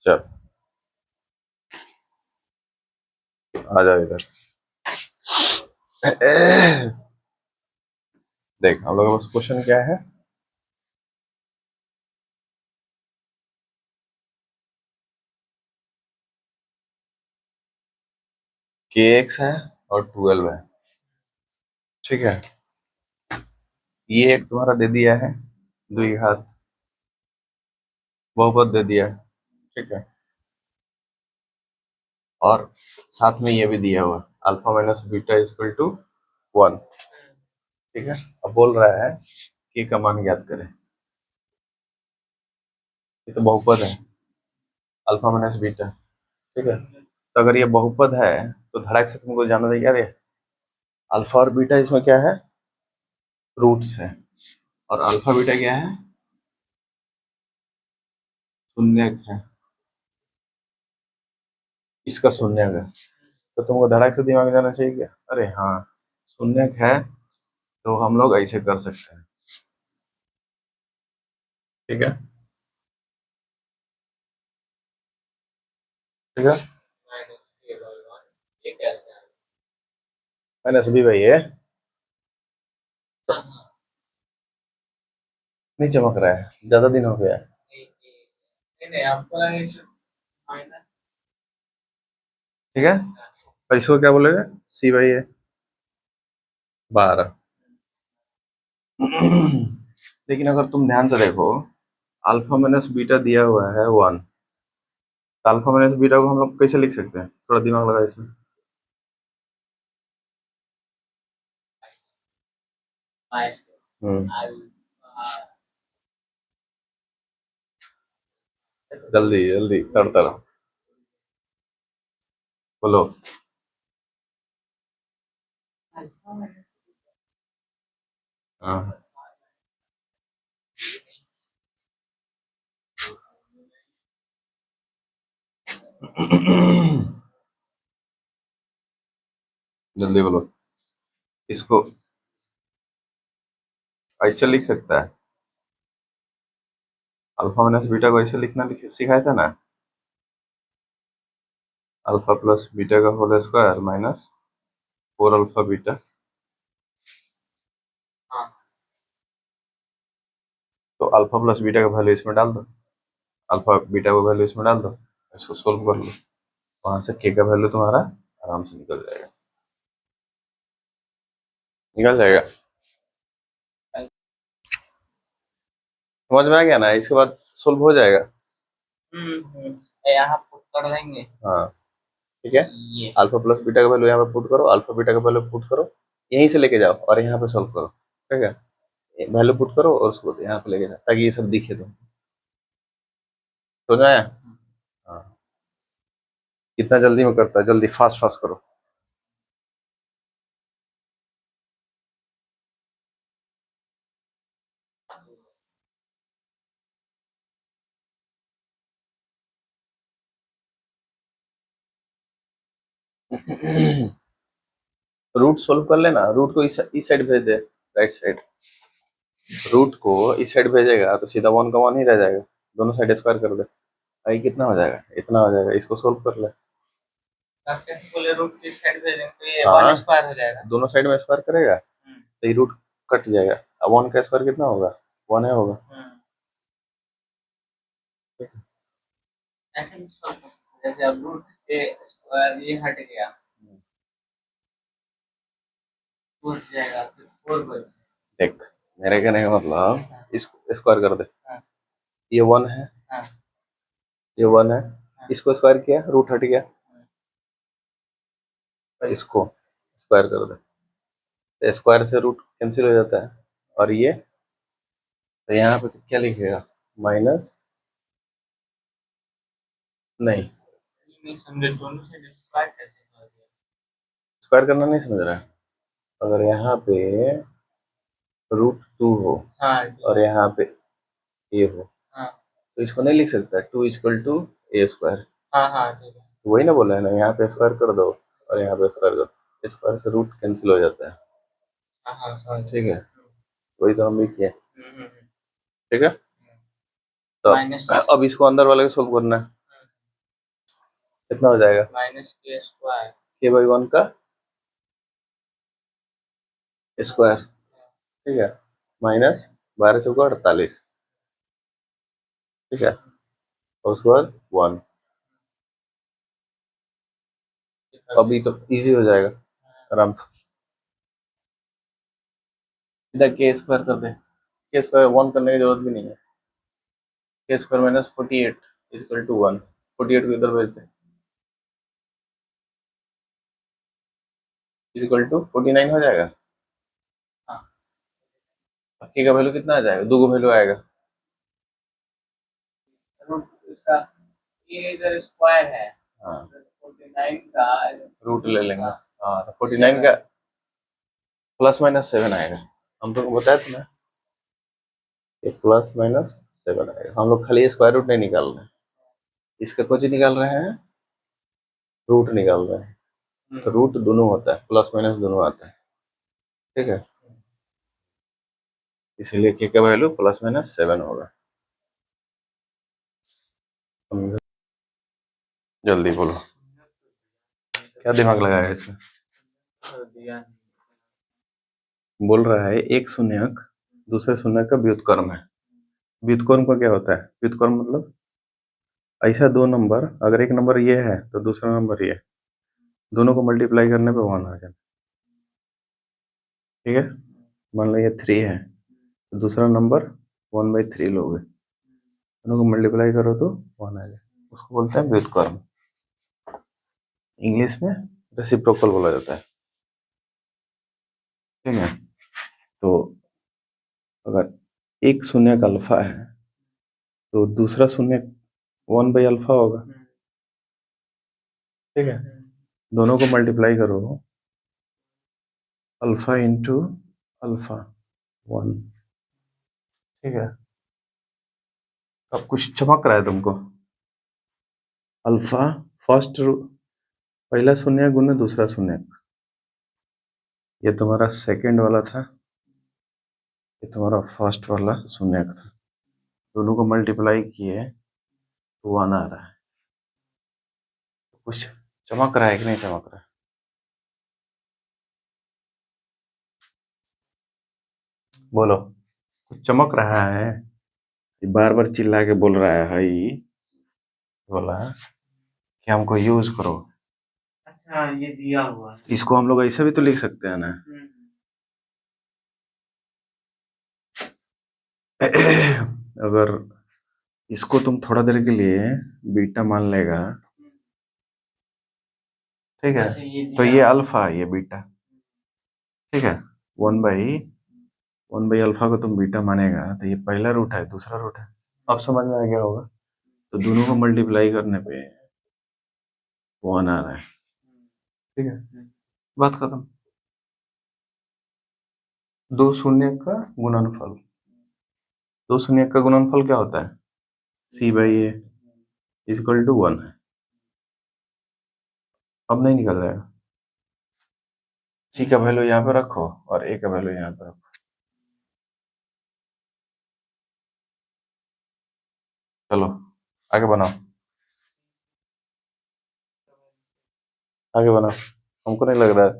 चल आ जाओ इधर। देख हम लोग का बस क्वेश्चन क्या है, के एक्स है और 12 है, ठीक है। ये एक तुम्हारा दे दिया है द्विघात, बहुपद दे दिया है, ठीक है। और साथ में ये भी दिया हुआ alpha minus beta equal to 1, ठीक है। अब बोल रहा है कि का मान ज्ञात करें। ये तो बहुपद है अल्फा माइनस बीटा, ठीक है। तो अगर ये बहुपद है तो धड़ाक से तुमको जाना चाहिए यार, ये अल्फा और बीटा इसमें क्या है, रूट्स है। और अल्फा बीटा क्या है, शून्यक है, इसका शून्यक है। तो तुमको धड़ाक से दिमाग में जाना चाहिए क्या, अरे हाँ शून्यक है तो हम लोग ऐसे कर सकते हैं, ठीक है। ठीक है मैंने सभी भाई है, नहीं चमक रहा है, ज्यादा दिन हो गया है। ठीक है, और इसको क्या बोलेगा, सी भाई है 12। लेकिन अगर तुम ध्यान से देखो, अल्फा माइनस बीटा दिया हुआ है 1, तो अल्फा माइनस बीटा को हम लोग कैसे लिख सकते हैं, थोड़ा दिमाग लगा इसमें। जल्दी जल्दी तड़ बोलो। हाँ जल्दी बोलो। इसको ऐसे लिख सकता है, अल्फा माइनस बीटा को ऐसे लिखना सिखाया था ना, अल्फा प्लस बीटा का whole square minus 4 alpha beta. तो अल्फा प्लस बीटा का वैल्यू इसमें डाल दो, अल्फा बीटा का वैल्यू इसमें डाल दो, इसको सोल्व कर लो, वहां से के का वैल्यू तुम्हारा आराम से निकल जाएगा, निकल जाएगा। समझ में आ गया ना, इसके बाद सोल्व हो जाएगा। यहाँ पुट कर देंगे, हाँ ठीक है। अल्फा प्लस बीटा का वैल्यू यहाँ पे पुट करो, अल्फा बीटा का वैल्यू पुट करो, यहीं से लेके जाओ और यहाँ पे सोल्व करो, ठीक है। वैल्यू पुट करो और उसको यहाँ पे लेके जाओ ताकि ये सब दिखे तुम, समझ में आया। हाँ कितना जल्दी में करता है, जल्दी फास्ट फास्ट करो। रूट सोल्व कर लेना, रूट को इस साइड भेज दे, राइट साइड। रूट को इस साइड भेजेगा तो सीधा 1 का 1 ही रह जाएगा, दोनों साइड स्क्वायर कर दे, आई कितना हो जाएगा, इतना हो जाएगा। इसको सोल्व कर ले, बोले रूट की साइड भेजेंगे तो ये 1 स्क्वायर हो जाएगा, दोनों साइड में स्क्वायर करेगा तो ये रूट कट जाएगा। अब 1 का स्क्वायर कितना होगा, 1 है होगा। ऐसे ही solve कर सकते हैं। जैसे अब रूट के स्क्वायर ये हट गया, तो जाएगा फिर 4 बच। देख मेरे कहने का मतलब इसको स्क्वायर कर दे, ये 1 है, ये 1 है, इसको स्क्वायर किया रूट हट गया, इसको स्क्वायर कर दे, तो स्क्वायर से रूट कैंसिल हो जाता है। और ये तो यहाँ पे क्या लिखेगा, माइनस, नहीं समझे, दोनों से स्क्वायर कैसे कर दिया, स्क्वायर करना नहीं समझ रहा है। अगर यहाँ पे √2 हो, हाँ, और यहाँ पे ए हो, हाँ, तो इसको नहीं लिख सकता 2 इक्वल टू ए स्क्वायर। हाँ हाँ ठीक है, तो वही ना बोला है ना, यहाँ पे स्क्वायर कर दो और यहाँ पे स्क्वायर कर दो, स्क्वायर से रूट कैंसिल हो जाता है। हाँ हाँ ठीक है, वही तो हम भी किए, ठीक है। तो अब इसको अंदर वाले को सोल्व करना है, कितना हो जाएगा? k/1 का स्क्वायर, ठीक है, माइनस 12×4 = 48, ठीक है, और उसके बाद 1। अभी तो इजी हो जाएगा आराम से, सीधा k² कर दे। k² 1 करने की जरूरत भी नहीं है। k² - 48 = 1। 48 को इधर भेज दे, = 49 हो जाएगा। k का वैल्यू कितना आ जाएगा? 2 का वैल्यू आएगा। इसका ये इधर स्क्वायर है, हाँ, 49 का रूट ले लेंगे। हाँ, तो 49 का +-7 आएगा। हम लोग को बताया था ना, ये +-7 आएगा। हम लोग खाली स्क्वायर रूट नहीं निकाल रहे हैं, इसका कुछ निकाल रहे हैं, रूट निकाल रहे हैं। तो रूट दोनों होता है, प्लस माइनस दोनों आता है, ठीक है, इसलिए k का वैल्यू +-7 होगा। जल्दी बोलो, क्या दिमाग लगाया इसमें? बोल रहा है एक शून्यक दूसरे शून्यक का व्युत्क्रम है। व्युत्क्रम का क्या होता है? व्युत्क्रम मतलब ऐसा दो नंबर, अगर एक नंबर ये है तो दूसरा नंबर ये, दोनों को मल्टीप्लाई करने पे 1 आ जाए, ठीक है। मान लो ये 3 है तो दूसरा नंबर 1/3 लोगे, दोनों को मल्टीप्लाई करो तो 1 आ जाए, उसको बोलते हैं व्युत्क्रम। इंग्लिश में रेसिप्रोकल बोला जाता है, ठीक है। तो अगर एक शून्यक अल्फा है तो दूसरा शून्यक 1/अल्फा होगा, ठीक है। दोनों को मल्टीप्लाई करो, अल्फा इंटू अल्फा 1, ठीक है। अब कुछ चमक रहा है तुमको? अल्फा पहला शून्य गुना दूसरा शून्य, ये तुम्हारा सेकंड वाला था, ये तुम्हारा फर्स्ट वाला शून्य था, दोनों को मल्टीप्लाई किए तो 1 आ रहा है। कुछ चमक रहा है कि नहीं चमक रहा है? बोलो, कुछ चमक रहा है? बार बार चिल्ला के बोल रहा है भाई, बोला कि हमको यूज करो। अच्छा, ये दिया हुआ है, इसको हम लोग ऐसा भी तो लिख सकते हैं ना। अगर इसको तुम थोड़ा देर के लिए बीटा मान लेगा, ठीक है, तो ये अल्फा, ये बीटा, ठीक है। 1/1 अल्फा को तुम बीटा मानेगा तो ये पहला रूट है, दूसरा रूट है। अब समझ में आ गया होगा। तो दोनों को मल्टीप्लाई करने पे 1 आ रहा है, ठीक है, बात खत्म। दो शून्य का गुणनफल, दो शून्य का गुणनफल क्या होता है? c/a = 1 है। अब नहीं निकल जाएगा। c का वैल्यू यहाँ पे रखो और a का वैल्यू यहाँ पे रखो। चलो आगे बनाओ, आगे बनाओ, हमको नहीं लग रहा है।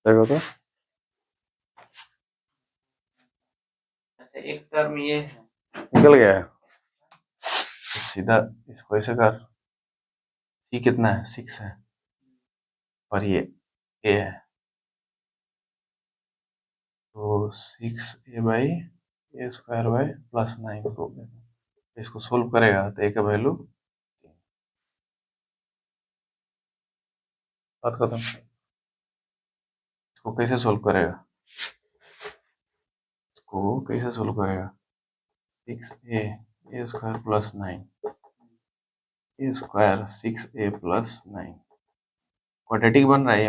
देखो तो, एक टर्म ये है, निकल गया है। तो सीधा इसको ऐसे कर, c कितना है? 6 है, और ये a है, तो 6a/a² + 9 हो गया। इसको सोल्व करेगा तो a का वैल्यू, बात खत्म। इसको कैसे सोल्व करेगा? इसको कैसे सोल्व करेगा? 6a² + 9, a² 6a + 9 क्वाड्रेटिक बन रहा है।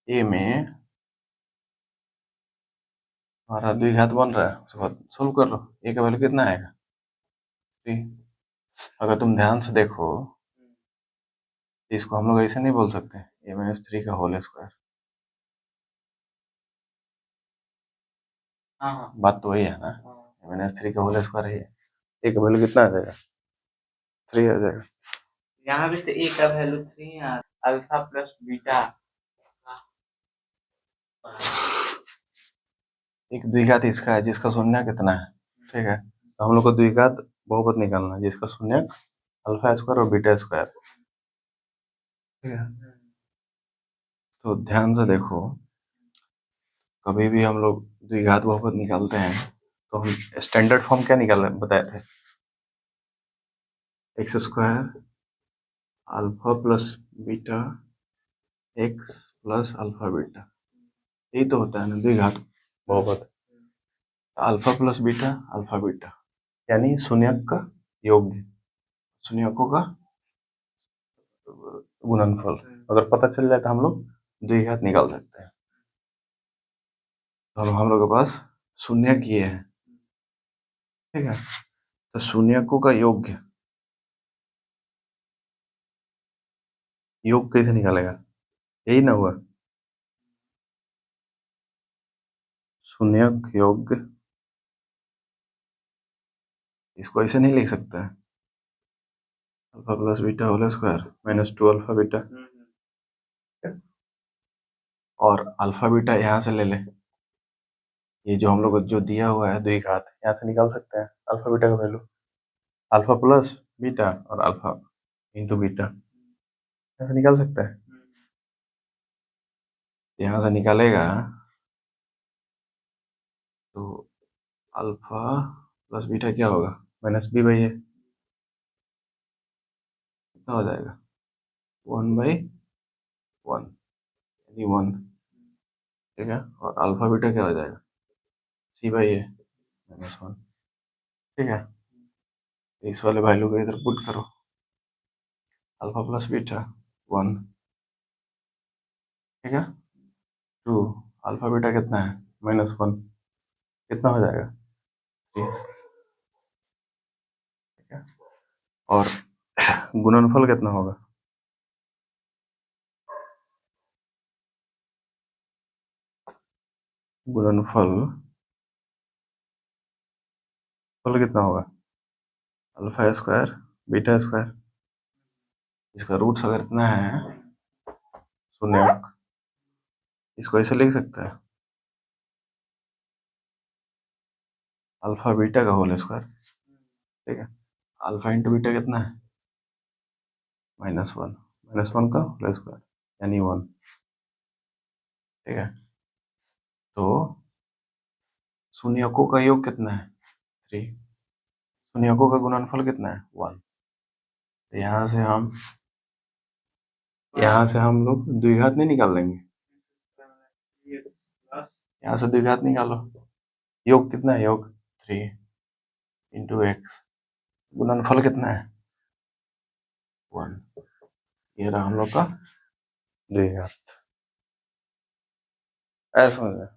ए में हमारा द्विघात बन रहा है, उसके बाद सोल्व कर लो। ए का वैल्यू कितना आएगा? 3। अगर तुम ध्यान से देखो, इसको हम लोग ऐसे नहीं बोल सकते a-3 का होल स्क्वायर। हाँ, बात तो वही है ना, a-3 का होल स्क्वायर है। ए का वैल्यू कितना आ जाएगा? 3 आ जाएगा। यहाँ भी तो ए का वैल्यू 3 है, अल्फा प्लस बीटा। एक द्विघात इसका है जिसका शून्य कितना है, ठीक है। तो हम लोग को द्विघात बहुपद निकालना है जिसका शून्य अल्फा स्क्वायर और बीटा स्क्वायर, ठीक है। तो ध्यान से देखो, कभी भी हम लोग द्विघात बहुपद निकालते हैं तो हम स्टैंडर्ड फॉर्म क्या निकाल बताए थे? X square alpha plus beta x plus alpha beta, यही तो होता है ना द्विघात बहुपद। Alpha plus beta alpha beta यानी शून्यक का योग, शून्यकों का गुणनफल अगर पता चल जाए तो हम लोग द्विघात निकाल सकते हैं। तो हम लोग के पास शून्यक ये है, ठीक है। तो शून्यकों का योग कैसे निकालेगा? यही ना हुआ, शून्यक योग। इसको ऐसे नहीं लिख सकता है, alpha plus beta whole square minus 2 alpha beta, और अल्फा बीटा यहाँ से ले ले, ये जो हम लोग को जो दिया हुआ है द्विघात, यहाँ से निकाल सकते हैं अल्फा बीटा का वैल्यू, अल्फा प्लस बीटा और अल्फा इंटू बीटा, यहाँ से निकाल सकता है। यहाँ से निकालेगा तो अल्फा प्लस बीटा क्या होगा? माइनस बी बाई ए, कितना हो जाएगा? 1/1 यानी 1, ठीक है। और अल्फा बीटा क्या हो जाएगा? सी बाई ए माइनस 1, ठीक है। इस वाले वैल्यू को इधर पुट करो, अल्फा प्लस बीटा 1, ठीक है, 2 अल्फा बीटा कितना है? -1, कितना हो जाएगा? 3, ठीक है। और गुणनफल कितना होगा? गुणनफल फल कितना होगा? अल्फा स्क्वायर बीटा स्क्वायर, इसका रूट्स अगर इतना है शून्य, इसको ऐसे लिख सकता है अल्फा बीटा का होल स्क्वायर, ठीक है। अल्फा इंटू बीटा कितना है? -1, -1 का होल स्क्वायर यानी 1, ठीक है। तो शून्यकों का योग कितना है? 3, शून्यकों का गुणनफल कितना है? 1। तो यहाँ से हम लोग द्विघात नहीं निकाल लेंगे, यहाँ से द्विघात निकालो, योग कितना है? योग 3 इंटू एक्स, गुणनफल कितना है? 1। ये रहा हम लोग का द्विघात, ऐसा समझ में।